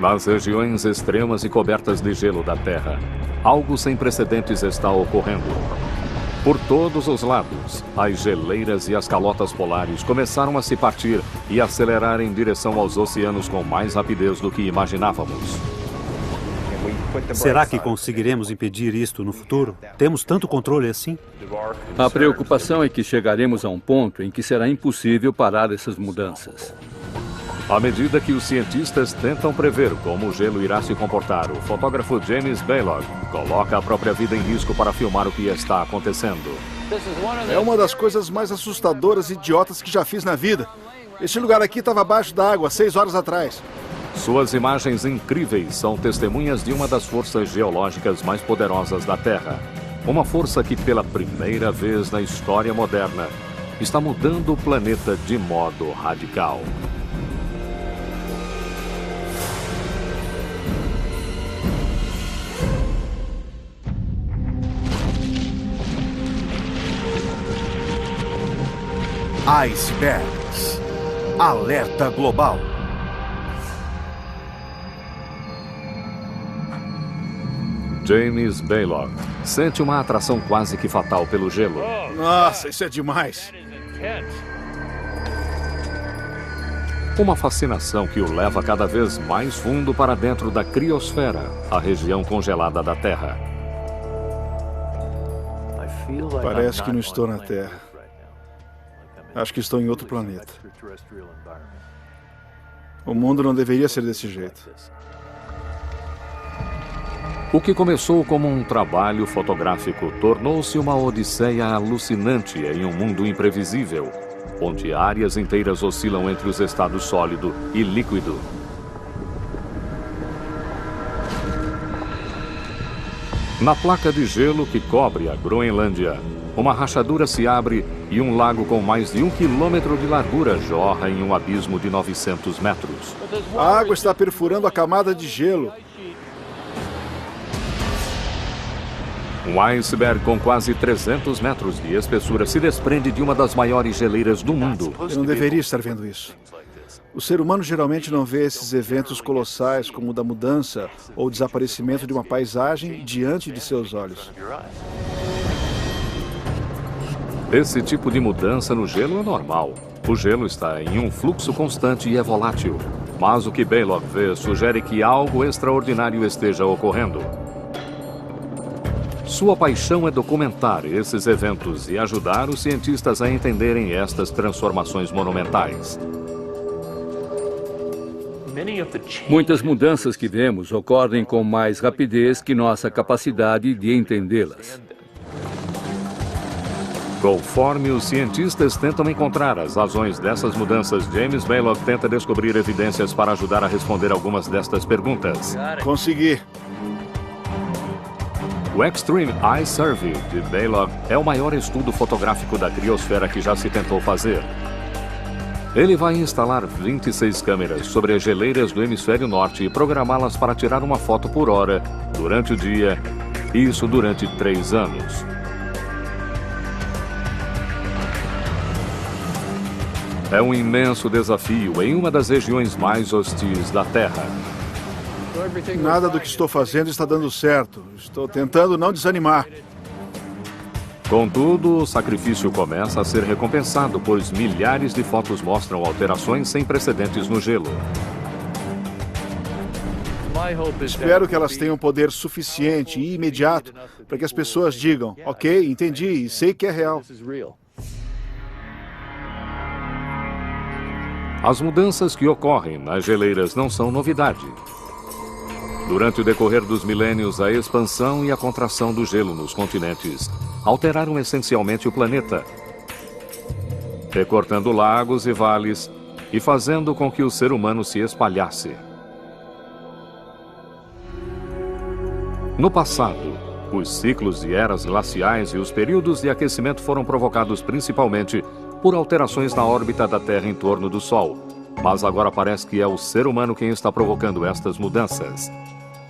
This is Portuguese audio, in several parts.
Nas regiões extremas e cobertas de gelo da Terra, algo sem precedentes está ocorrendo. Por todos os lados, as geleiras e as calotas polares começaram a se partir e acelerar em direção aos oceanos com mais rapidez do que imaginávamos. Será que conseguiremos impedir isto no futuro? Temos tanto controle assim? A preocupação é que chegaremos a um ponto em que será impossível parar essas mudanças. À medida que os cientistas tentam prever como o gelo irá se comportar, o fotógrafo James Baylog coloca a própria vida em risco para filmar o que está acontecendo. É uma das coisas mais assustadoras e idiotas que já fiz na vida. Este lugar aqui estava abaixo da água 6 horas atrás. Suas imagens incríveis são testemunhas de uma das forças geológicas mais poderosas da Terra. Uma força que, pela primeira vez na história moderna, está mudando o planeta de modo radical. Icebergs. Alerta global. James Baylog sente uma atração quase que fatal pelo gelo. Nossa, isso é demais. Uma fascinação que o leva cada vez mais fundo para dentro da criosfera, a região congelada da Terra. Parece que não estou na Terra. Acho que estou em outro planeta. O mundo não deveria ser desse jeito. O que começou como um trabalho fotográfico tornou-se uma odisseia alucinante em um mundo imprevisível, onde áreas inteiras oscilam entre os estados sólido e líquido. Na placa de gelo que cobre a Groenlândia, uma rachadura se abre e um lago com mais de 1 quilômetro de largura jorra em um abismo de 900 metros. A água está perfurando a camada de gelo. Um iceberg com quase 300 metros de espessura se desprende de uma das maiores geleiras do mundo. Eu não deveria estar vendo isso. O ser humano geralmente não vê esses eventos colossais como o da mudança ou o desaparecimento de uma paisagem diante de seus olhos. Esse tipo de mudança no gelo é normal. O gelo está em um fluxo constante e é volátil. Mas o que Baylog vê sugere que algo extraordinário esteja ocorrendo. Sua paixão é documentar esses eventos e ajudar os cientistas a entenderem estas transformações monumentais. Muitas mudanças que vemos ocorrem com mais rapidez que nossa capacidade de entendê-las. Conforme os cientistas tentam encontrar as razões dessas mudanças, James Baylog tenta descobrir evidências para ajudar a responder algumas destas perguntas. Consegui. O Extreme Ice Survey de Baylog é o maior estudo fotográfico da criosfera que já se tentou fazer. Ele vai instalar 26 câmeras sobre as geleiras do hemisfério norte e programá-las para tirar uma foto por hora durante o dia, isso durante 3 anos. É um imenso desafio em uma das regiões mais hostis da Terra. Nada do que estou fazendo está dando certo. Estou tentando não desanimar. Contudo, o sacrifício começa a ser recompensado, pois milhares de fotos mostram alterações sem precedentes no gelo. Espero que elas tenham poder suficiente e imediato para que as pessoas digam, ok, entendi e sei que é real. As mudanças que ocorrem nas geleiras não são novidade. Durante o decorrer dos milênios, a expansão e a contração do gelo nos continentes alteraram essencialmente o planeta, recortando lagos e vales e fazendo com que o ser humano se espalhasse. No passado, os ciclos de eras glaciais e os períodos de aquecimento foram provocados principalmente por alterações na órbita da Terra em torno do Sol, mas agora parece que é o ser humano quem está provocando estas mudanças.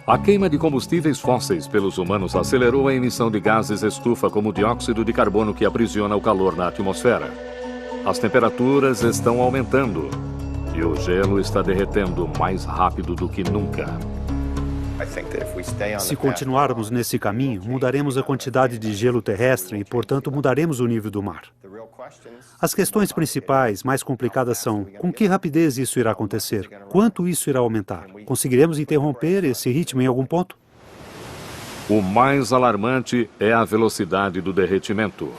A queima de combustíveis fósseis pelos humanos acelerou a emissão de gases estufa como o dióxido de carbono que aprisiona o calor na atmosfera. As temperaturas estão aumentando E o gelo está derretendo mais rápido do que nunca. Se continuarmos nesse caminho, mudaremos a quantidade de gelo terrestre e, portanto, mudaremos o nível do mar. As questões principais, mais complicadas são: com que rapidez isso irá acontecer? Quanto isso irá aumentar? Conseguiremos interromper esse ritmo em algum ponto? O mais alarmante é a velocidade do derretimento.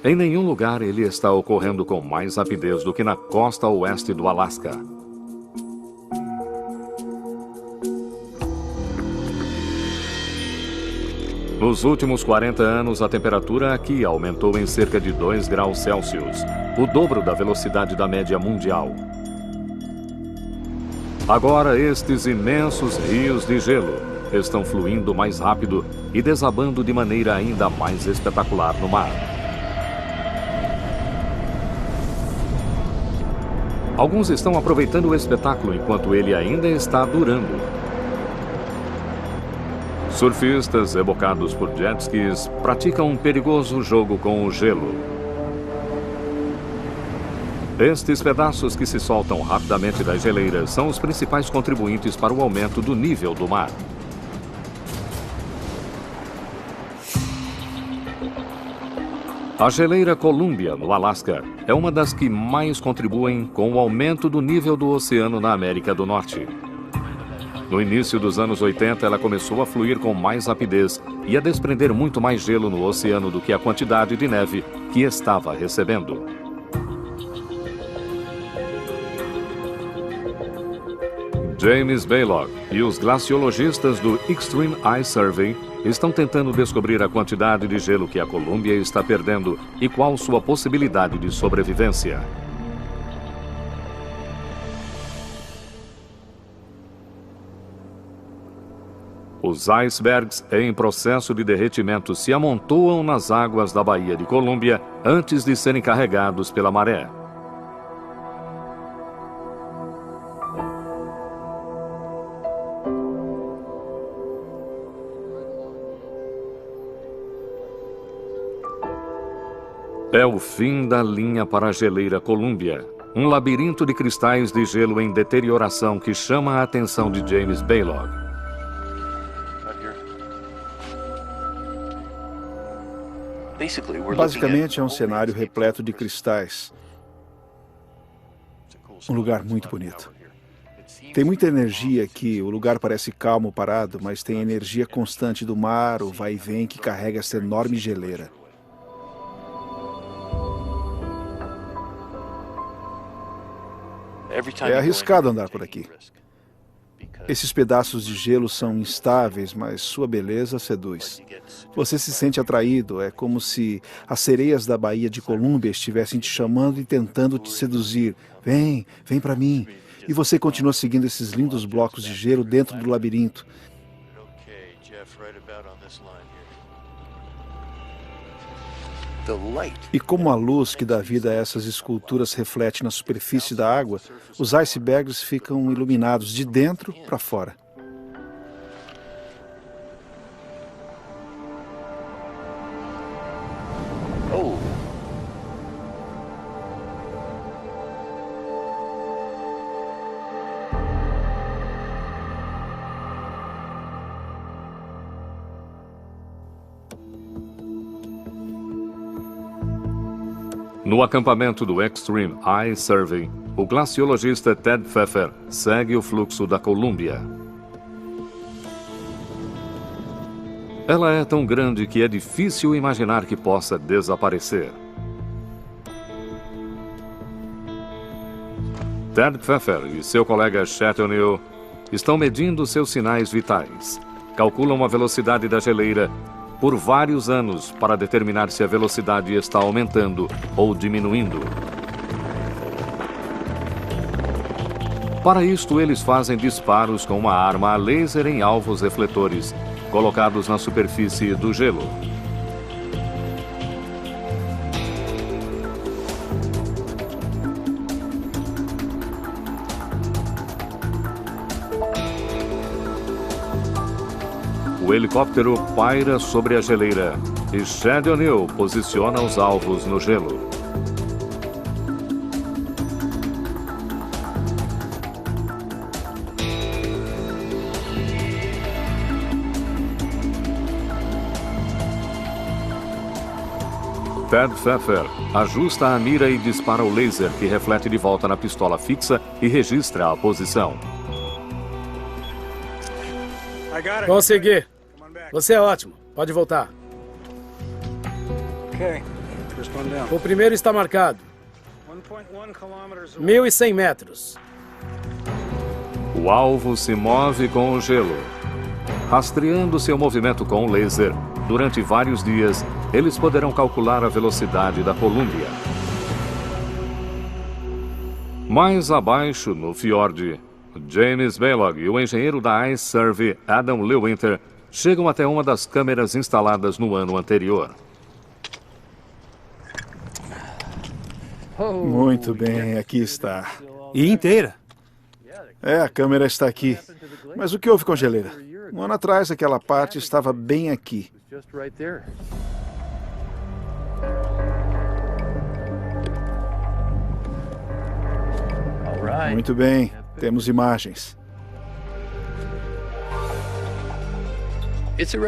Em nenhum lugar ele está ocorrendo com mais rapidez do que na costa oeste do Alasca. Nos últimos 40 anos, a temperatura aqui aumentou em cerca de 2 graus Celsius, o dobro da velocidade da média mundial. Agora, estes imensos rios de gelo estão fluindo mais rápido e desabando de maneira ainda mais espetacular no mar. Alguns estão aproveitando o espetáculo enquanto ele ainda está durando. Surfistas, evocados por jet skis, praticam um perigoso jogo com o gelo. Estes pedaços que se soltam rapidamente das geleiras são os principais contribuintes para o aumento do nível do mar. A geleira Columbia, no Alasca, é uma das que mais contribuem com o aumento do nível do oceano na América do Norte. No início dos anos 80, ela começou a fluir com mais rapidez e a desprender muito mais gelo no oceano do que a quantidade de neve que estava recebendo. James Baylog e os glaciologistas do Extreme Ice Survey estão tentando descobrir a quantidade de gelo que a Colômbia está perdendo e qual sua possibilidade de sobrevivência. Os icebergs em processo de derretimento se amontoam nas águas da Baía de Colômbia antes de serem carregados pela maré. É o fim da linha para a geleira Columbia, um labirinto de cristais de gelo em deterioração que chama a atenção de James Baylog. Basicamente é um cenário repleto de cristais. Um lugar muito bonito. Tem muita energia aqui, o lugar parece calmo, parado, mas tem energia constante do mar, o vai e vem que carrega essa enorme geleira. É arriscado andar por aqui. Esses pedaços de gelo são instáveis, mas sua beleza seduz. Você se sente atraído, é como se as sereias da Baía de Colômbia estivessem te chamando e tentando te seduzir. Vem, vem para mim. E você continua seguindo esses lindos blocos de gelo dentro do labirinto. E como a luz que dá vida a essas esculturas reflete na superfície da água, os icebergs ficam iluminados de dentro para fora. No acampamento do Extreme Ice Survey, o glaciologista Ted Pfeffer segue o fluxo da Columbia. Ela é tão grande que é difícil imaginar que possa desaparecer. Ted Pfeffer e seu colega Chet O'Neill estão medindo seus sinais vitais. Calculam a velocidade da geleira por vários anos para determinar se a velocidade está aumentando ou diminuindo. Para isto, eles fazem disparos com uma arma a laser em alvos refletores, colocados na superfície do gelo. O helicóptero paira sobre a geleira e Chet O'Neill posiciona os alvos no gelo. Ted Pfeffer ajusta a mira e dispara o laser, que reflete de volta na pistola fixa e registra a posição. Consegui. Você é ótimo. Pode voltar. O primeiro está marcado. 1.100 metros. O alvo se move com o gelo. Rastreando seu movimento com o laser, durante vários dias, eles poderão calcular a velocidade da Columbia. Mais abaixo, no fiord, James Balog e o engenheiro da Ice Survey, Adam Lewinter, chegam até uma das câmeras instaladas no ano anterior. Muito bem, aqui está. E inteira. A câmera está aqui. Mas o que houve com a geleira? Um ano atrás, aquela parte estava bem aqui. Muito bem, temos imagens.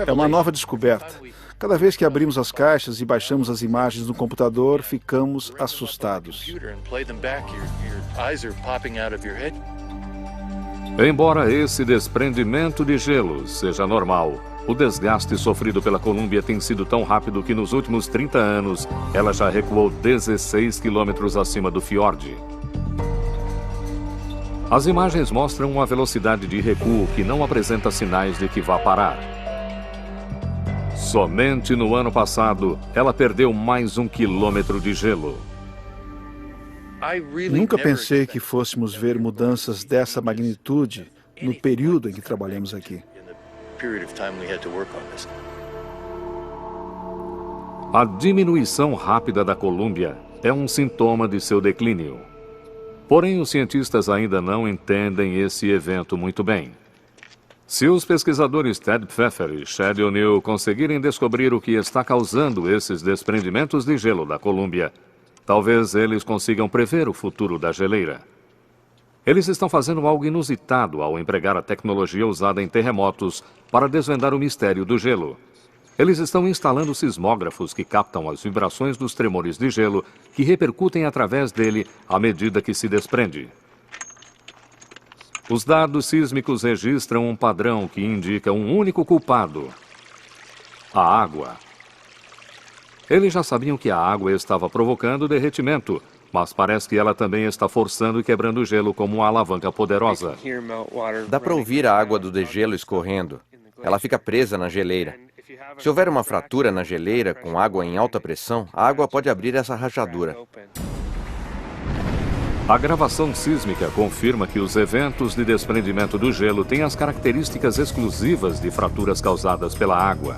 É uma nova descoberta. Cada vez que abrimos as caixas e baixamos as imagens no computador, ficamos assustados. Embora esse desprendimento de gelo seja normal, o desgaste sofrido pela Columbia tem sido tão rápido que nos últimos 30 anos ela já recuou 16 quilômetros acima do fiord. As imagens mostram uma velocidade de recuo que não apresenta sinais de que vá parar. Somente no ano passado, ela perdeu mais 1 quilômetro de gelo. Nunca pensei que fôssemos ver mudanças dessa magnitude no período em que trabalhamos aqui. A diminuição rápida da Columbia é um sintoma de seu declínio. Porém, os cientistas ainda não entendem esse evento muito bem. Se os pesquisadores Ted Pfeffer e Chad O'Neill conseguirem descobrir o que está causando esses desprendimentos de gelo da Columbia, talvez eles consigam prever o futuro da geleira. Eles estão fazendo algo inusitado ao empregar a tecnologia usada em terremotos para desvendar o mistério do gelo. Eles estão instalando sismógrafos que captam as vibrações dos tremores de gelo que repercutem através dele à medida que se desprende. Os dados sísmicos registram um padrão que indica um único culpado: a água. Eles já sabiam que a água estava provocando derretimento, mas parece que ela também está forçando e quebrando o gelo como uma alavanca poderosa. Dá para ouvir a água do degelo escorrendo. Ela fica presa na geleira. Se houver uma fratura na geleira com água em alta pressão, a água pode abrir essa rachadura. A gravação sísmica confirma que os eventos de desprendimento do gelo têm as características exclusivas de fraturas causadas pela água.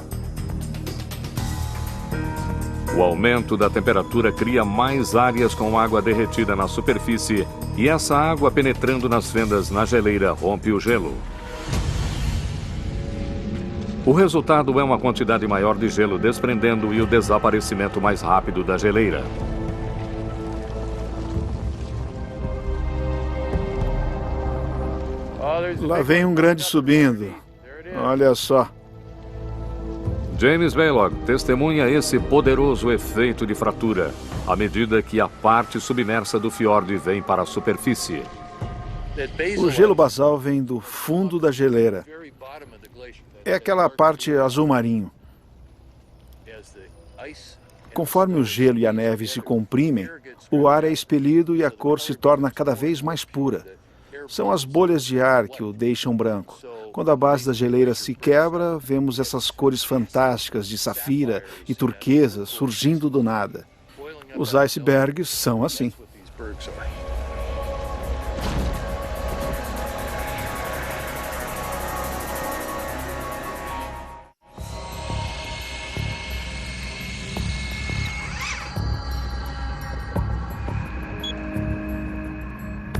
O aumento da temperatura cria mais áreas com água derretida na superfície e essa água penetrando nas fendas na geleira rompe o gelo. O resultado é uma quantidade maior de gelo desprendendo e o desaparecimento mais rápido da geleira. Lá vem um grande subindo. Olha só. James Balog testemunha esse poderoso efeito de fratura, à medida que a parte submersa do fiord vem para a superfície. O gelo basal vem do fundo da geleira. É aquela parte azul marinho. Conforme o gelo e a neve se comprimem, o ar é expelido e a cor se torna cada vez mais pura. São as bolhas de ar que o deixam branco. Quando a base da geleira se quebra, vemos essas cores fantásticas de safira e turquesa surgindo do nada. Os icebergs são assim.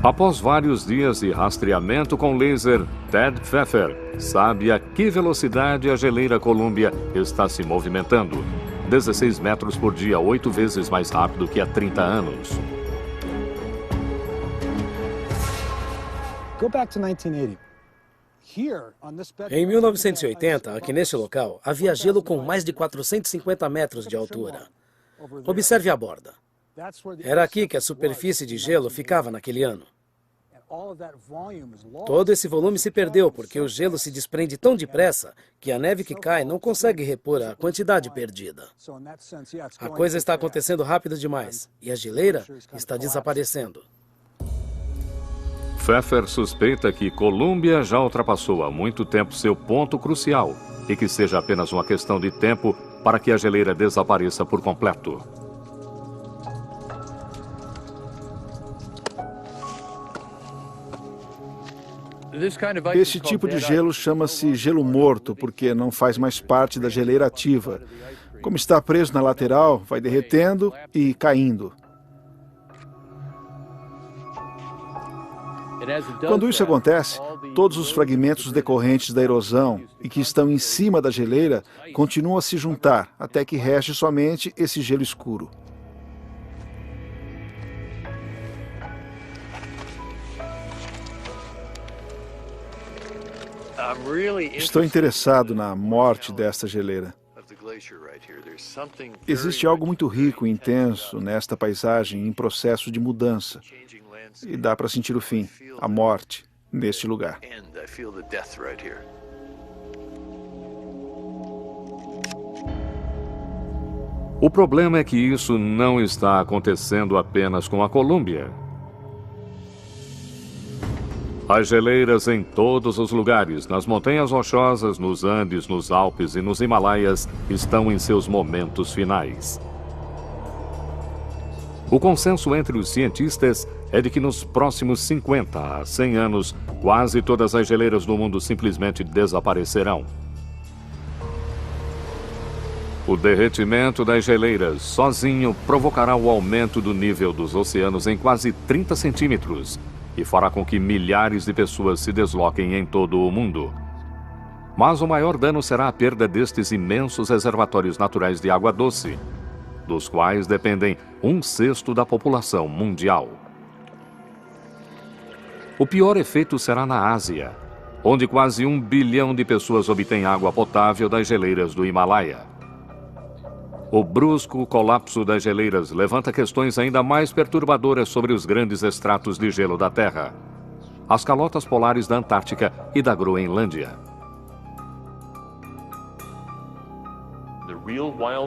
Após vários dias de rastreamento com laser, Ted Pfeffer sabe a que velocidade a geleira Columbia está se movimentando. 16 metros por dia, 8 vezes mais rápido que há 30 anos. Em 1980, aqui neste local, havia gelo com mais de 450 metros de altura. Observe a borda. Era aqui que a superfície de gelo ficava naquele ano. Todo esse volume se perdeu porque o gelo se desprende tão depressa que a neve que cai não consegue repor a quantidade perdida. A coisa está acontecendo rápido demais e a geleira está desaparecendo. Pfeffer suspeita que Colômbia já ultrapassou há muito tempo seu ponto crucial e que seja apenas uma questão de tempo para que a geleira desapareça por completo. Esse tipo de gelo chama-se gelo morto, porque não faz mais parte da geleira ativa. Como está preso na lateral, vai derretendo e caindo. Quando isso acontece, todos os fragmentos decorrentes da erosão e que estão em cima da geleira continuam a se juntar, até que reste somente esse gelo escuro. Estou interessado na morte desta geleira. Existe algo muito rico e intenso nesta paisagem em processo de mudança. E dá para sentir o fim, a morte, neste lugar. O problema é que isso não está acontecendo apenas com a Colômbia. As geleiras em todos os lugares, nas montanhas rochosas, nos Andes, nos Alpes e nos Himalaias, estão em seus momentos finais. O consenso entre os cientistas é de que nos próximos 50 a 100 anos, quase todas as geleiras do mundo simplesmente desaparecerão. O derretimento das geleiras sozinho provocará o aumento do nível dos oceanos em quase 30 centímetros e fará com que milhares de pessoas se desloquem em todo o mundo. Mas o maior dano será a perda destes imensos reservatórios naturais de água doce, dos quais dependem 1/6 da população mundial. O pior efeito será na Ásia, onde quase 1 bilhão de pessoas obtêm água potável das geleiras do Himalaia. O brusco colapso das geleiras levanta questões ainda mais perturbadoras sobre os grandes estratos de gelo da Terra, as calotas polares da Antártica e da Groenlândia.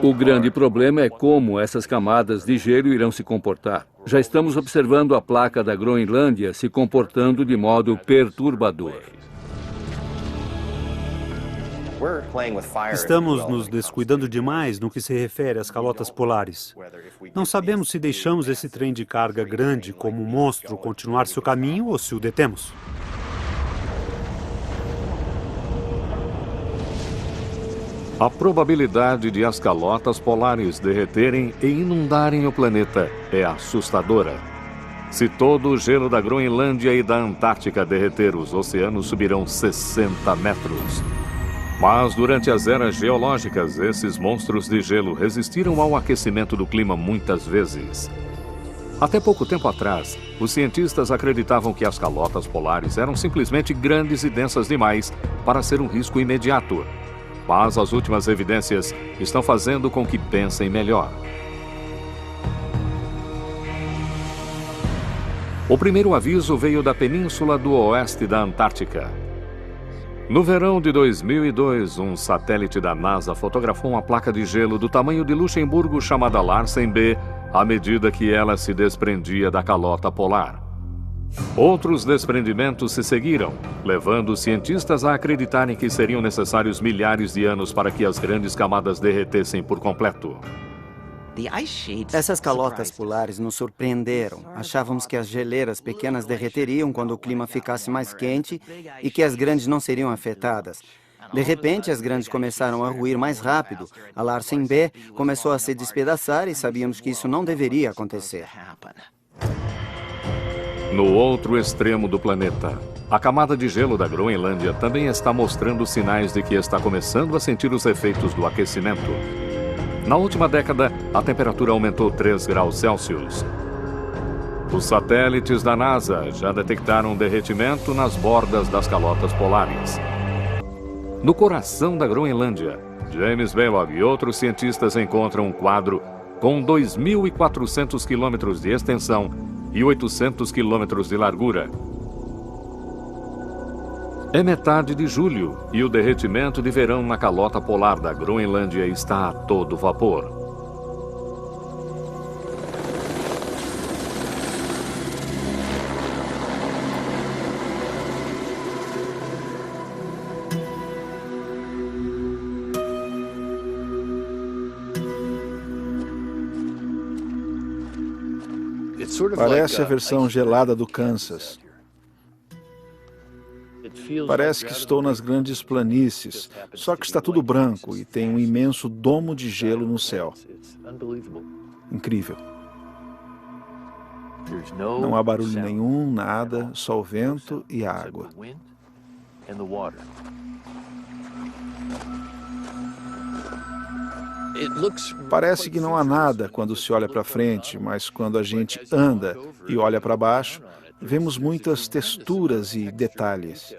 O grande problema é como essas camadas de gelo irão se comportar. Já estamos observando a placa da Groenlândia se comportando de modo perturbador. Estamos nos descuidando demais no que se refere às calotas polares. Não sabemos se deixamos esse trem de carga grande como um monstro continuar seu caminho ou se o detemos. A probabilidade de as calotas polares derreterem e inundarem o planeta é assustadora. Se todo o gelo da Groenlândia e da Antártica derreter, os oceanos subirão 60 metros. Mas durante as eras geológicas, esses monstros de gelo resistiram ao aquecimento do clima muitas vezes. Até pouco tempo atrás, os cientistas acreditavam que as calotas polares eram simplesmente grandes e densas demais para ser um risco imediato. Mas as últimas evidências estão fazendo com que pensem melhor. O primeiro aviso veio da península do oeste da Antártica. No verão de 2002, um satélite da NASA fotografou uma placa de gelo do tamanho de Luxemburgo chamada Larsen B, à medida que ela se desprendia da calota polar. Outros desprendimentos se seguiram, levando os cientistas a acreditarem que seriam necessários milhares de anos para que as grandes camadas derretessem por completo. Essas calotas polares nos surpreenderam. Achávamos que as geleiras pequenas derreteriam quando o clima ficasse mais quente e que as grandes não seriam afetadas. De repente, as grandes começaram a ruir mais rápido. A Larsen B começou a se despedaçar e sabíamos que isso não deveria acontecer. No outro extremo do planeta, a camada de gelo da Groenlândia também está mostrando sinais de que está começando a sentir os efeitos do aquecimento. Na última década, a temperatura aumentou 3 graus Celsius. Os satélites da NASA já detectaram derretimento nas bordas das calotas polares. No coração da Groenlândia, James Balog e outros cientistas encontram um quadro com 2.400 quilômetros de extensão e 800 quilômetros de largura. É metade de julho e o derretimento de verão na calota polar da Groenlândia está a todo vapor. Parece a versão gelada do Kansas. Parece que estou nas grandes planícies, só que está tudo branco e tem um imenso domo de gelo no céu. Incrível. Não há barulho nenhum, nada, só o vento e a água. Parece que não há nada quando se olha para frente, mas quando a gente anda e olha para baixo, vemos muitas texturas e detalhes.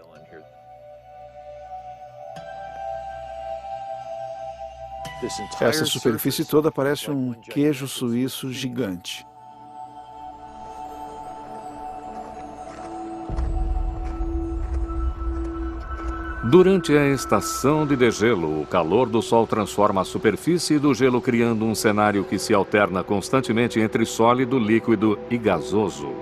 Essa superfície toda parece um queijo suíço gigante. Durante a estação de degelo, o calor do Sol transforma a superfície do gelo, criando um cenário que se alterna constantemente entre sólido, líquido e gasoso.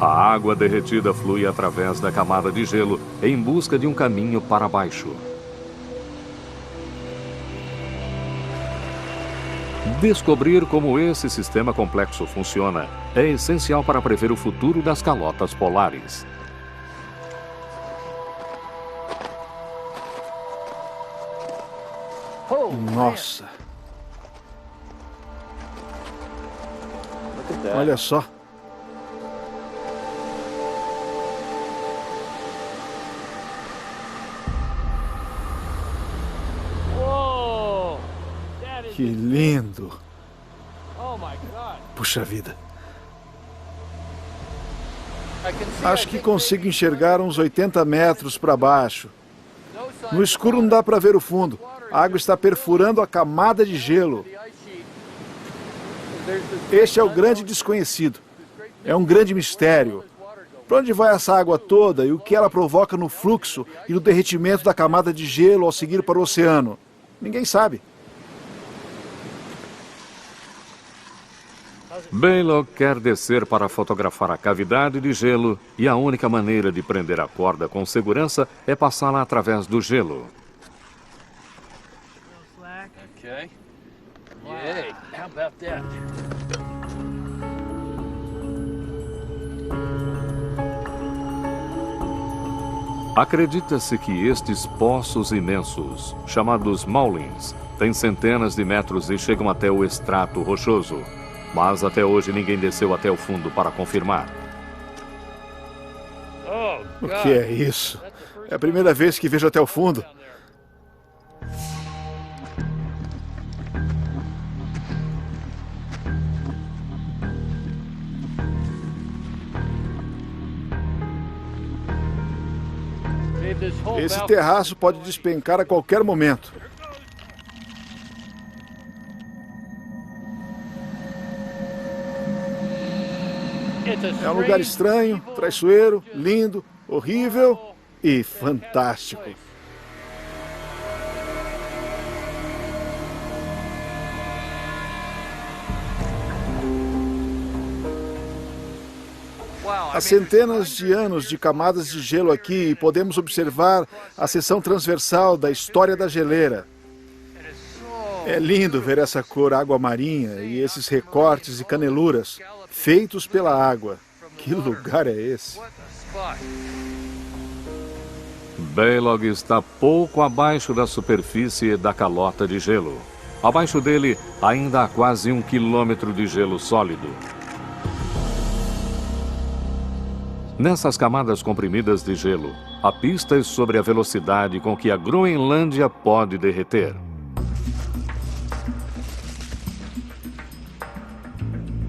A água derretida flui através da camada de gelo em busca de um caminho para baixo. Descobrir como esse sistema complexo funciona é essencial para prever o futuro das calotas polares. Nossa! Olha só! Que lindo! Puxa vida! Acho que consigo enxergar uns 80 metros para baixo. No escuro não dá para ver o fundo. A água está perfurando a camada de gelo. Este é o grande desconhecido. É um grande mistério. Para onde vai essa água toda e o que ela provoca no fluxo e no derretimento da camada de gelo ao seguir para o oceano? Ninguém sabe. Balog quer descer para fotografar a cavidade de gelo e a única maneira de prender a corda com segurança é passá-la através do gelo. Acredita-se que estes poços imensos, chamados Maulins, têm centenas de metros e chegam até o extrato rochoso. Mas até hoje ninguém desceu até o fundo para confirmar. O que é isso? É a primeira vez que vejo até o fundo. Esse terraço pode despencar a qualquer momento. É um lugar estranho, traiçoeiro, lindo, horrível e fantástico. Há centenas de anos de camadas de gelo aqui e podemos observar a seção transversal da história da geleira. É lindo ver essa cor água marinha e esses recortes e caneluras feitos pela água. Que lugar é esse? Balog está pouco abaixo da superfície da calota de gelo. Abaixo dele, ainda há quase 1 quilômetro de gelo sólido. Nessas camadas comprimidas de gelo, há pistas sobre a velocidade com que a Groenlândia pode derreter.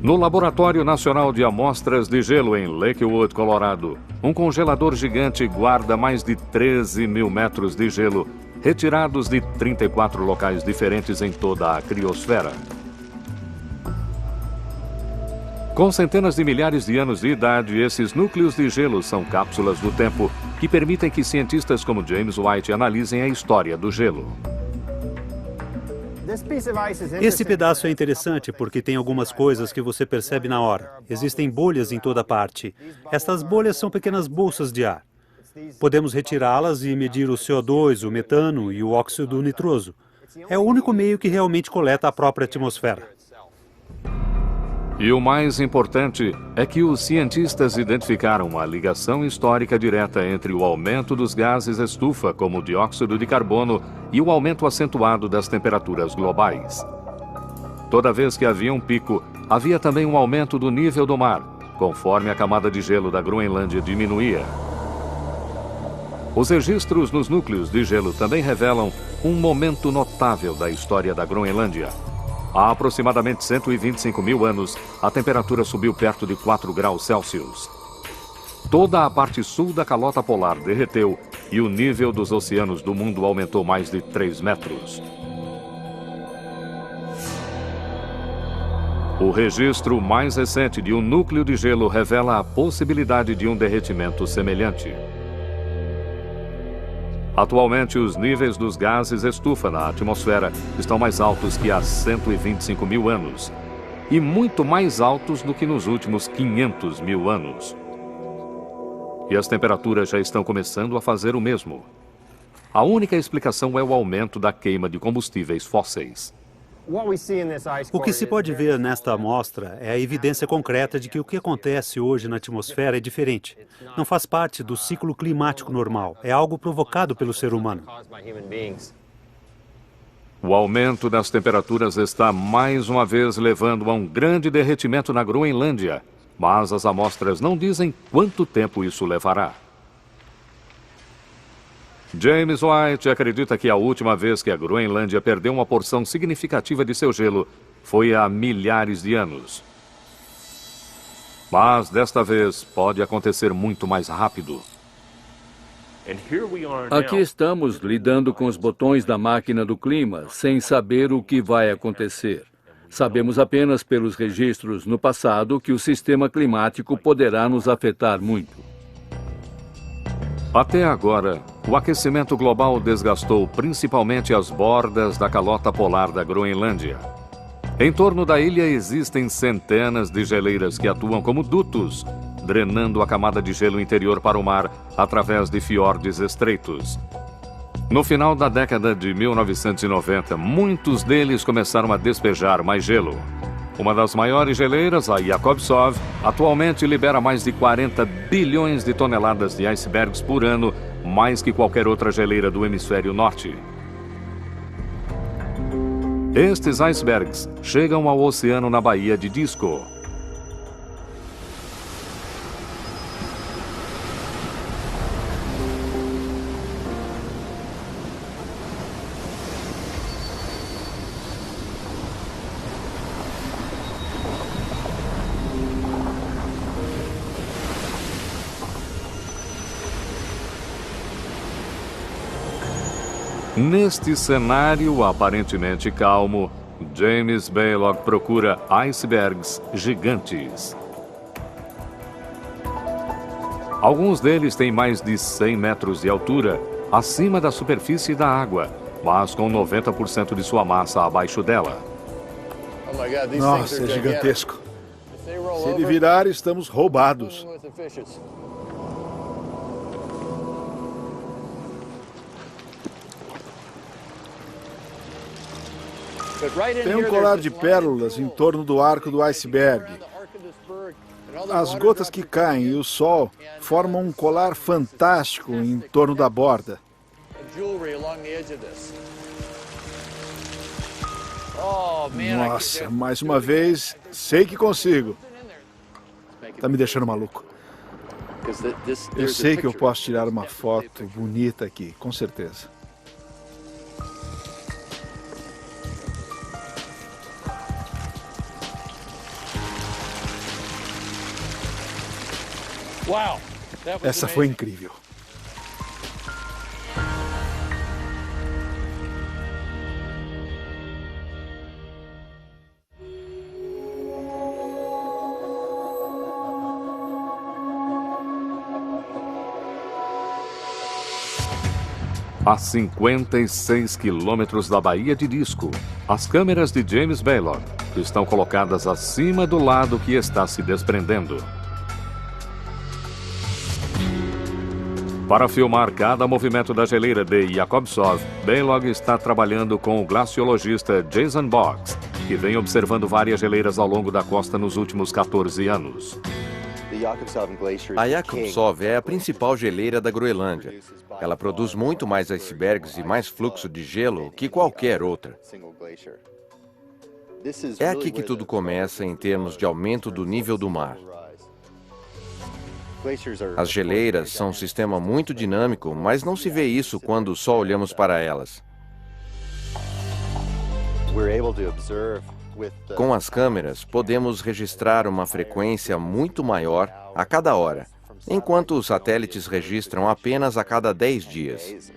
No Laboratório Nacional de Amostras de Gelo em Lakewood, Colorado, um congelador gigante guarda mais de 13 mil metros de gelo retirados de 34 locais diferentes em toda a criosfera. Com centenas de milhares de anos de idade, esses núcleos de gelo são cápsulas do tempo que permitem que cientistas como James White analisem a história do gelo. Esse pedaço é interessante porque tem algumas coisas que você percebe na hora. Existem bolhas em toda parte. Estas bolhas são pequenas bolsas de ar. Podemos retirá-las e medir o CO2, o metano e o óxido nitroso. É o único meio que realmente coleta a própria atmosfera. E o mais importante é que os cientistas identificaram uma ligação histórica direta entre o aumento dos gases estufa, como o dióxido de carbono, e o aumento acentuado das temperaturas globais. Toda vez que havia um pico, havia também um aumento do nível do mar, conforme a camada de gelo da Groenlândia diminuía. Os registros nos núcleos de gelo também revelam um momento notável da história da Groenlândia. Há aproximadamente 125 mil anos, a temperatura subiu perto de 4 graus Celsius. Toda a parte sul da calota polar derreteu e o nível dos oceanos do mundo aumentou mais de 3 metros. O registro mais recente de um núcleo de gelo revela a possibilidade de um derretimento semelhante. Atualmente, os níveis dos gases estufa na atmosfera estão mais altos que há 125 mil anos e muito mais altos do que nos últimos 500 mil anos. E as temperaturas já estão começando a fazer o mesmo. A única explicação é o aumento da queima de combustíveis fósseis. O que se pode ver nesta amostra é a evidência concreta de que o que acontece hoje na atmosfera é diferente. Não faz parte do ciclo climático normal. É algo provocado pelo ser humano. O aumento das temperaturas está mais uma vez levando a um grande derretimento na Groenlândia, mas as amostras não dizem quanto tempo isso levará. James White acredita que a última vez que a Groenlândia perdeu uma porção significativa de seu gelo foi há milhares de anos. Mas desta vez pode acontecer muito mais rápido. Aqui estamos lidando com os botões da máquina do clima, sem saber o que vai acontecer. Sabemos apenas pelos registros no passado que o sistema climático poderá nos afetar muito. Até agora, o aquecimento global desgastou principalmente as bordas da calota polar da Groenlândia. Em torno da ilha existem centenas de geleiras que atuam como dutos, drenando a camada de gelo interior para o mar através de fiordes estreitos. No final da década de 1990, muitos deles começaram a despejar mais gelo. Uma das maiores geleiras, a Jakobsov, atualmente libera mais de 40 bilhões de toneladas de icebergs por ano, mais que qualquer outra geleira do hemisfério norte. Estes icebergs chegam ao oceano na Baía de Disco. Neste cenário aparentemente calmo, James Balog procura icebergs gigantes. Alguns deles têm mais de 100 metros de altura, acima da superfície da água, mas com 90% de sua massa abaixo dela. Nossa, é gigantesco. Se ele virar, estamos roubados. Tem um colar de pérolas em torno do arco do iceberg. As gotas que caem e o sol formam um colar fantástico em torno da borda. Nossa, mais uma vez, sei que consigo. Tá me deixando maluco. Eu sei que eu posso tirar uma foto bonita aqui, com certeza. Essa foi incrível. A 56 quilômetros da Baía de Disco, as câmeras de James Baylog estão colocadas acima do lado que está se desprendendo. Para filmar cada movimento da geleira de Yakobsov, Baylog está trabalhando com o glaciologista Jason Boggs, que vem observando várias geleiras ao longo da costa nos últimos 14 anos. A Yakobsov é a principal geleira da Groenlândia. Ela produz muito mais icebergs e mais fluxo de gelo que qualquer outra. É aqui que tudo começa em termos de aumento do nível do mar. As geleiras são um sistema muito dinâmico, mas não se vê isso quando só olhamos para elas. Com as câmeras, podemos registrar uma frequência muito maior a cada hora, enquanto os satélites registram apenas a cada 10 dias.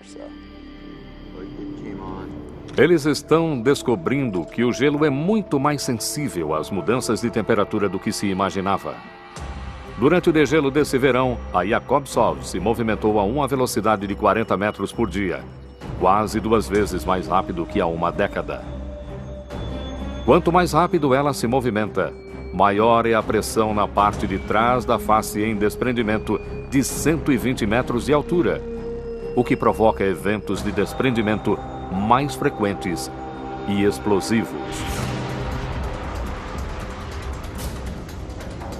Eles estão descobrindo que o gelo é muito mais sensível às mudanças de temperatura do que se imaginava. Durante o degelo desse verão, a Yakobsov se movimentou a uma velocidade de 40 metros por dia, quase 2 vezes mais rápido que há uma década. Quanto mais rápido ela se movimenta, maior é a pressão na parte de trás da face em desprendimento de 120 metros de altura, o que provoca eventos de desprendimento mais frequentes e explosivos.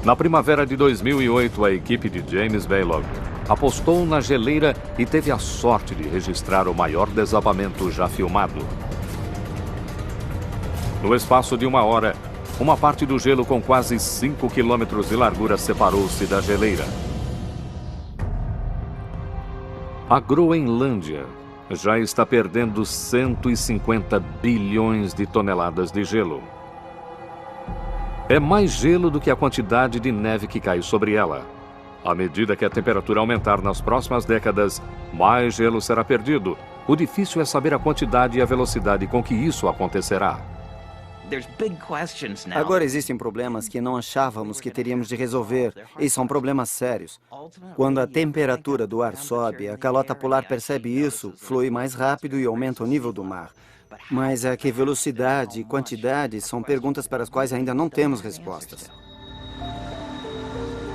Na primavera de 2008, a equipe de James Baylog apostou na geleira e teve a sorte de registrar o maior desabamento já filmado. No espaço de 1 hora, uma parte do gelo com quase 5 quilômetros de largura separou-se da geleira. A Groenlândia já está perdendo 150 bilhões de toneladas de gelo. É mais gelo do que a quantidade de neve que cai sobre ela. À medida que a temperatura aumentar nas próximas décadas, mais gelo será perdido. O difícil é saber a quantidade e a velocidade com que isso acontecerá. Agora existem problemas que não achávamos que teríamos de resolver, e são problemas sérios. Quando a temperatura do ar sobe, a calota polar percebe isso, flui mais rápido e aumenta o nível do mar. Mas a que velocidade e quantidade são perguntas para as quais ainda não temos respostas.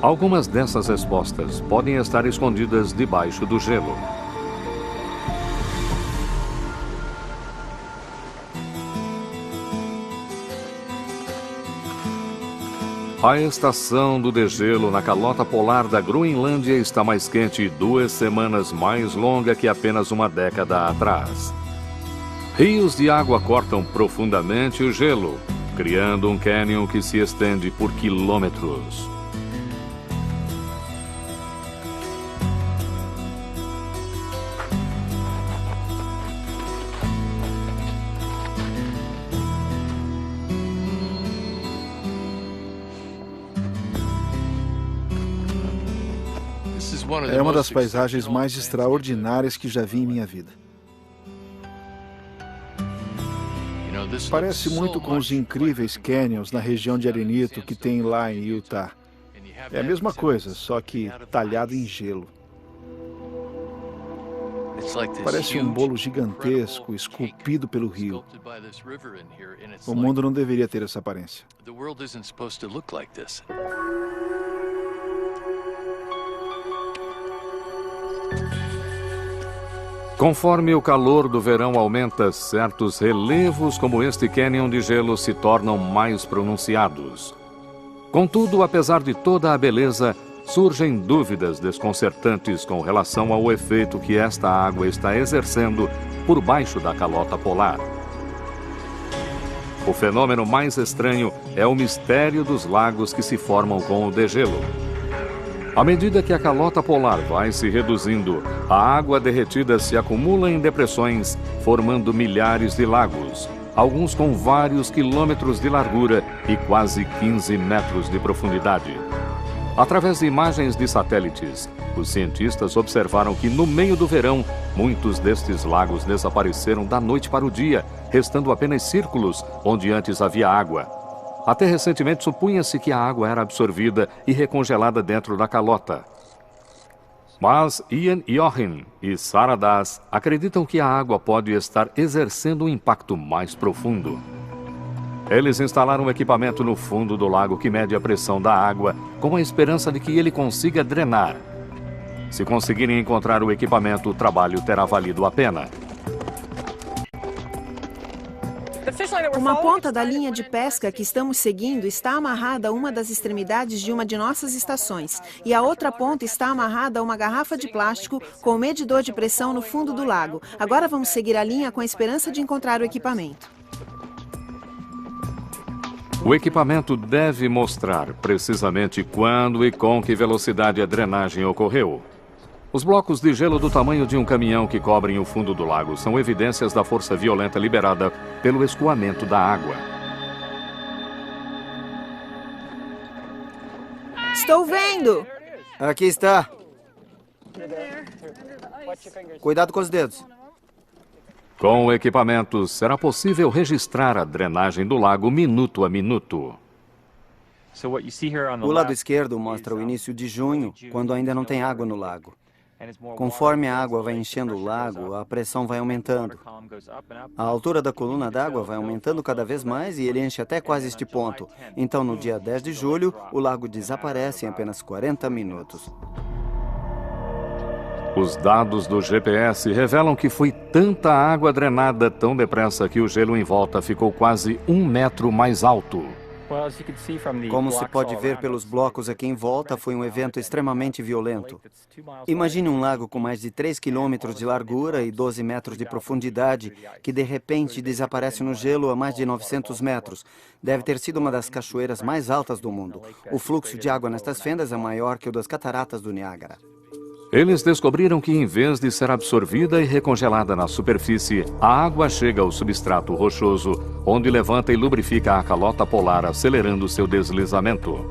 Algumas dessas respostas podem estar escondidas debaixo do gelo. A estação do degelo na calota polar da Groenlândia está mais quente e 2 semanas mais longa que apenas uma década atrás. Rios de água cortam profundamente o gelo, criando um cânion que se estende por quilômetros. É uma das paisagens mais extraordinárias que já vi em minha vida. Parece muito com os incríveis canyons na região de Arenito que tem lá em Utah. É a mesma coisa, só que talhado em gelo. Parece um bolo gigantesco, esculpido pelo rio. O mundo não deveria ter essa aparência. Conforme o calor do verão aumenta, certos relevos como este cânion de gelo se tornam mais pronunciados. Contudo, apesar de toda a beleza, surgem dúvidas desconcertantes com relação ao efeito que esta água está exercendo por baixo da calota polar. O fenômeno mais estranho é o mistério dos lagos que se formam com o degelo. À medida que a calota polar vai se reduzindo, a água derretida se acumula em depressões, formando milhares de lagos, alguns com vários quilômetros de largura e quase 15 metros de profundidade. Através de imagens de satélites, os cientistas observaram que no meio do verão, muitos destes lagos desapareceram da noite para o dia, restando apenas círculos onde antes havia água. Até recentemente supunha-se que a água era absorvida e recongelada dentro da calota. Mas Ian Jochen e Sarah Das acreditam que a água pode estar exercendo um impacto mais profundo. Eles instalaram um equipamento no fundo do lago que mede a pressão da água, com a esperança de que ele consiga drenar. Se conseguirem encontrar o equipamento, o trabalho terá valido a pena. Uma ponta da linha de pesca que estamos seguindo está amarrada a uma das extremidades de uma de nossas estações, e a outra ponta está amarrada a uma garrafa de plástico com um medidor de pressão no fundo do lago. Agora vamos seguir a linha com a esperança de encontrar o equipamento. O equipamento deve mostrar precisamente quando e com que velocidade a drenagem ocorreu. Os blocos de gelo do tamanho de um caminhão que cobrem o fundo do lago são evidências da força violenta liberada pelo escoamento da água. Estou vendo! Aqui está. Cuidado com os dedos. Com o equipamento, será possível registrar a drenagem do lago minuto a minuto. O lado esquerdo mostra o início de junho, quando ainda não tem água no lago. Conforme a água vai enchendo o lago, a pressão vai aumentando. A altura da coluna d'água vai aumentando cada vez mais e ele enche até quase este ponto. Então, no dia 10 de julho, o lago desaparece em apenas 40 minutos. Os dados do GPS revelam que foi tanta água drenada tão depressa que o gelo em volta ficou quase 1 metro mais alto. Como se pode ver pelos blocos aqui em volta, foi um evento extremamente violento. Imagine um lago com mais de 3 quilômetros de largura e 12 metros de profundidade, que de repente desaparece no gelo a mais de 900 metros. Deve ter sido uma das cachoeiras mais altas do mundo. O fluxo de água nestas fendas é maior que o das cataratas do Niágara. Eles descobriram que, em vez de ser absorvida e recongelada na superfície, a água chega ao substrato rochoso, onde levanta e lubrifica a calota polar, acelerando seu deslizamento.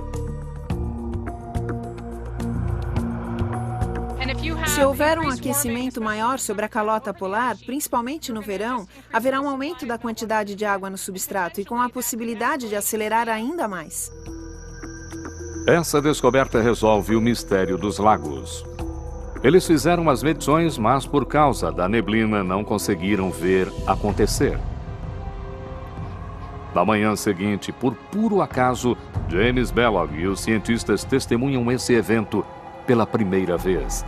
Se houver um aquecimento maior sobre a calota polar, principalmente no verão, haverá um aumento da quantidade de água no substrato e com a possibilidade de acelerar ainda mais. Essa descoberta resolve o mistério dos lagos. Eles fizeram as medições, mas por causa da neblina não conseguiram ver acontecer. Na manhã seguinte, por puro acaso, James Bellog e os cientistas testemunham esse evento pela primeira vez.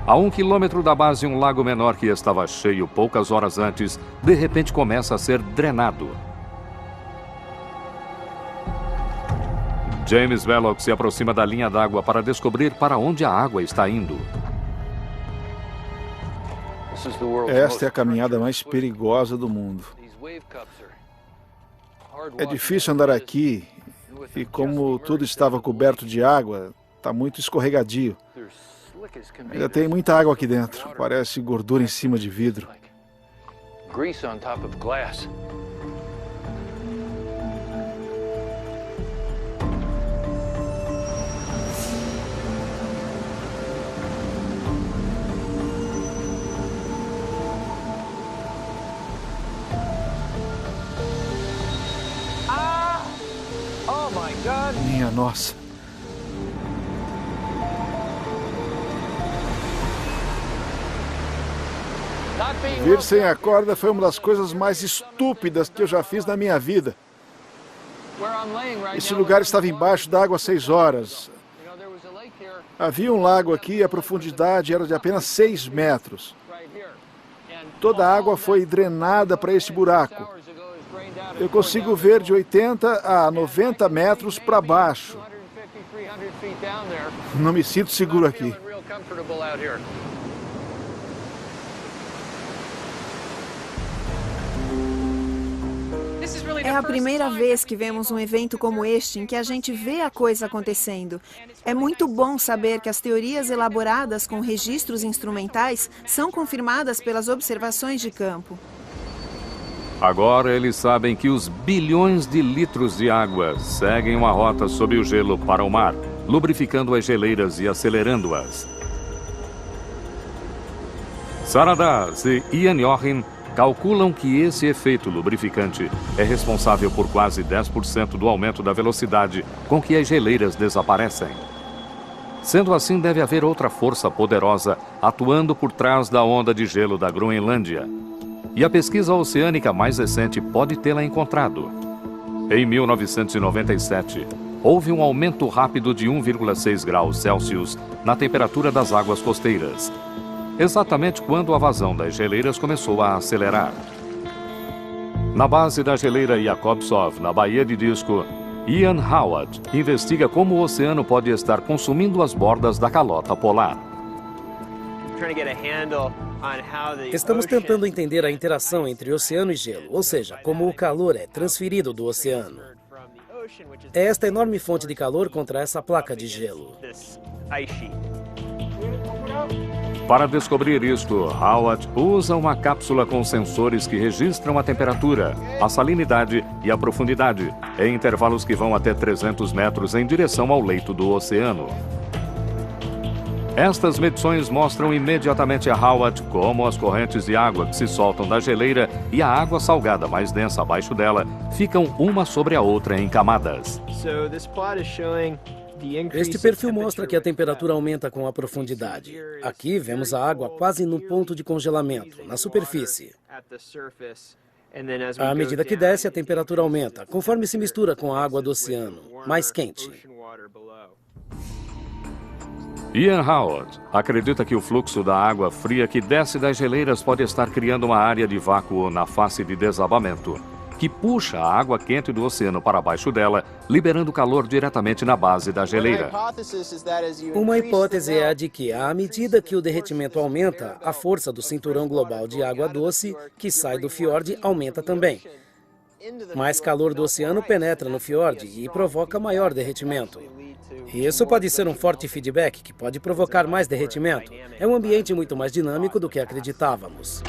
A 1 quilômetro da base, um lago menor que estava cheio poucas horas antes, de repente começa a ser drenado. James Bellog se aproxima da linha d'água para descobrir para onde a água está indo. Esta é a caminhada mais perigosa do mundo. É difícil andar aqui e, como tudo estava coberto de água, está muito escorregadio. Ainda tem muita água aqui dentro. Parece gordura em cima de vidro. Minha nossa. Vir sem a corda foi uma das coisas mais estúpidas que eu já fiz na minha vida. Esse lugar estava embaixo d'água há 6 horas. Havia um lago aqui e a profundidade era de apenas 6 metros. Toda a água foi drenada para este buraco. Eu consigo ver de 80 a 90 metros para baixo. Não me sinto seguro aqui. É a primeira vez que vemos um evento como este em que a gente vê a coisa acontecendo. É muito bom saber que as teorias elaboradas com registros instrumentais são confirmadas pelas observações de campo. Agora eles sabem que os bilhões de litros de água seguem uma rota sob o gelo para o mar, lubrificando as geleiras e acelerando-as. Sarah Das e Ian Jochen calculam que esse efeito lubrificante é responsável por quase 10% do aumento da velocidade com que as geleiras desaparecem. Sendo assim, deve haver outra força poderosa atuando por trás da onda de gelo da Groenlândia. E a pesquisa oceânica mais recente pode tê-la encontrado. Em 1997, houve um aumento rápido de 1,6 graus Celsius na temperatura das águas costeiras, exatamente quando a vazão das geleiras começou a acelerar. Na base da geleira Jakobsov, na Baía de Disco, Ian Howard investiga como o oceano pode estar consumindo as bordas da calota polar. Estamos tentando entender a interação entre oceano e gelo, ou seja, como o calor é transferido do oceano. É esta enorme fonte de calor contra essa placa de gelo. Para descobrir isto, Howard usa uma cápsula com sensores que registram a temperatura, a salinidade e a profundidade, em intervalos que vão até 300 metros em direção ao leito do oceano. Estas medições mostram imediatamente a Howard como as correntes de água que se soltam da geleira e a água salgada mais densa abaixo dela ficam uma sobre a outra em camadas. Este perfil mostra que a temperatura aumenta com a profundidade. Aqui vemos a água quase no ponto de congelamento, na superfície. À medida que desce, a temperatura aumenta, conforme se mistura com a água do oceano, mais quente. Ian Howard acredita que o fluxo da água fria que desce das geleiras pode estar criando uma área de vácuo na face de desabamento, que puxa a água quente do oceano para baixo dela, liberando calor diretamente na base da geleira. Uma hipótese é a de que, à medida que o derretimento aumenta, a força do cinturão global de água doce que sai do fiord aumenta também. Mais calor do oceano penetra no fiord e provoca maior derretimento. Isso pode ser um forte feedback que pode provocar mais derretimento. É um ambiente muito mais dinâmico do que acreditávamos.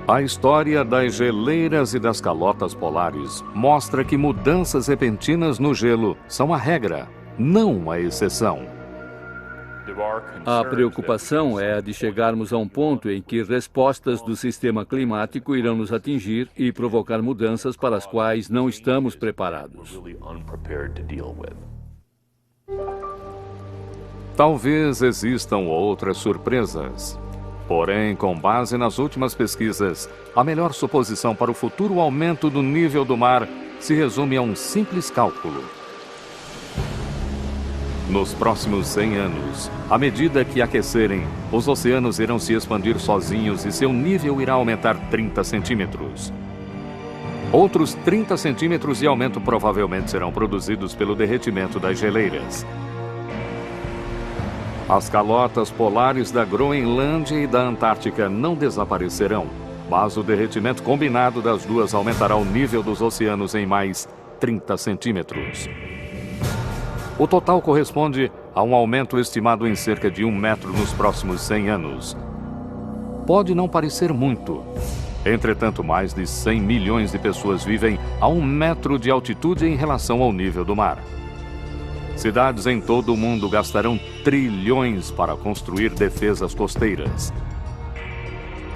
A história das geleiras e das calotas polares mostra que mudanças repentinas no gelo são a regra, não a exceção. A preocupação é a de chegarmos a um ponto em que respostas do sistema climático irão nos atingir e provocar mudanças para as quais não estamos preparados. Talvez existam outras surpresas. Porém, com base nas últimas pesquisas, a melhor suposição para o futuro aumento do nível do mar se resume a um simples cálculo. Nos próximos 100 anos, à medida que aquecerem, os oceanos irão se expandir sozinhos e seu nível irá aumentar 30 centímetros. Outros 30 centímetros de aumento provavelmente serão produzidos pelo derretimento das geleiras. As calotas polares da Groenlândia e da Antártica não desaparecerão, mas o derretimento combinado das duas aumentará o nível dos oceanos em mais 30 centímetros. O total corresponde a um aumento estimado em cerca de 1 metro nos próximos 100 anos. Pode não parecer muito. Entretanto, mais de 100 milhões de pessoas vivem a 1 metro de altitude em relação ao nível do mar. Cidades em todo o mundo gastarão trilhões para construir defesas costeiras.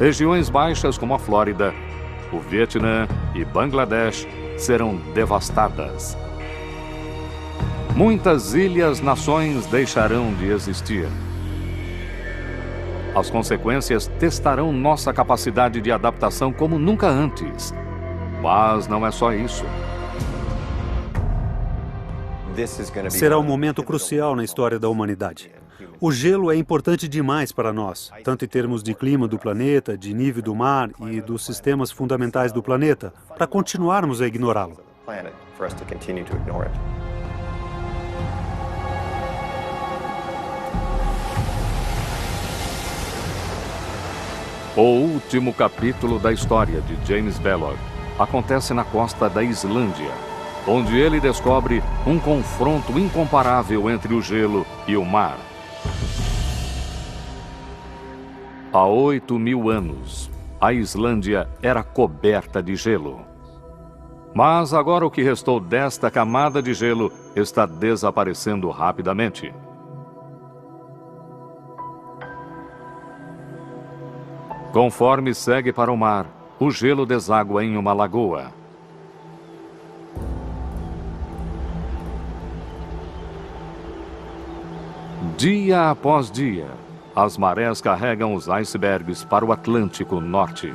Regiões baixas como a Flórida, o Vietnã e Bangladesh serão devastadas. Muitas ilhas-nações deixarão de existir. As consequências testarão nossa capacidade de adaptação como nunca antes. Mas não é só isso. Será um momento crucial na história da humanidade. O gelo é importante demais para nós, tanto em termos de clima do planeta, de nível do mar e dos sistemas fundamentais do planeta, para continuarmos a ignorá-lo. O último capítulo da história de James Belloc acontece na costa da Islândia, onde ele descobre um confronto incomparável entre o gelo e o mar. Há 8.000 anos, a Islândia era coberta de gelo. Mas agora o que restou desta camada de gelo está desaparecendo rapidamente. Conforme segue para o mar, o gelo deságua em uma lagoa. Dia após dia, as marés carregam os icebergs para o Atlântico Norte.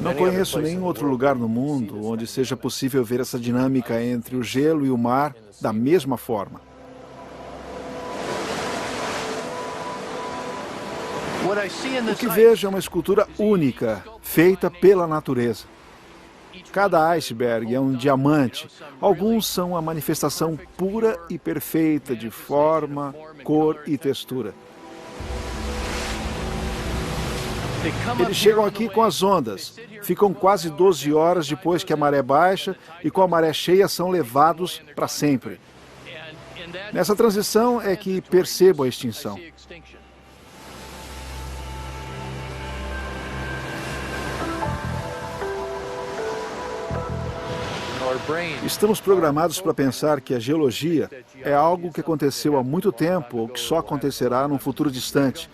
Não conheço nenhum outro lugar no mundo onde seja possível ver essa dinâmica entre o gelo e o mar da mesma forma. O que vejo é uma escultura única, feita pela natureza. Cada iceberg é um diamante. Alguns são a manifestação pura e perfeita de forma, cor e textura. Eles chegam aqui com as ondas, ficam quase 12 horas depois que a maré baixa e com a maré cheia são levados para sempre. Nessa transição é que percebo a extinção. Estamos programados para pensar que a geologia é algo que aconteceu há muito tempo ou que só acontecerá num futuro distante.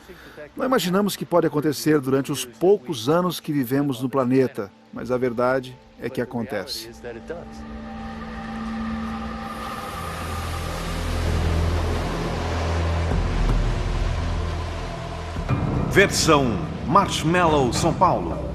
Não imaginamos que pode acontecer durante os poucos anos que vivemos no planeta, mas a verdade é que acontece. Versão Marshmallow São Paulo.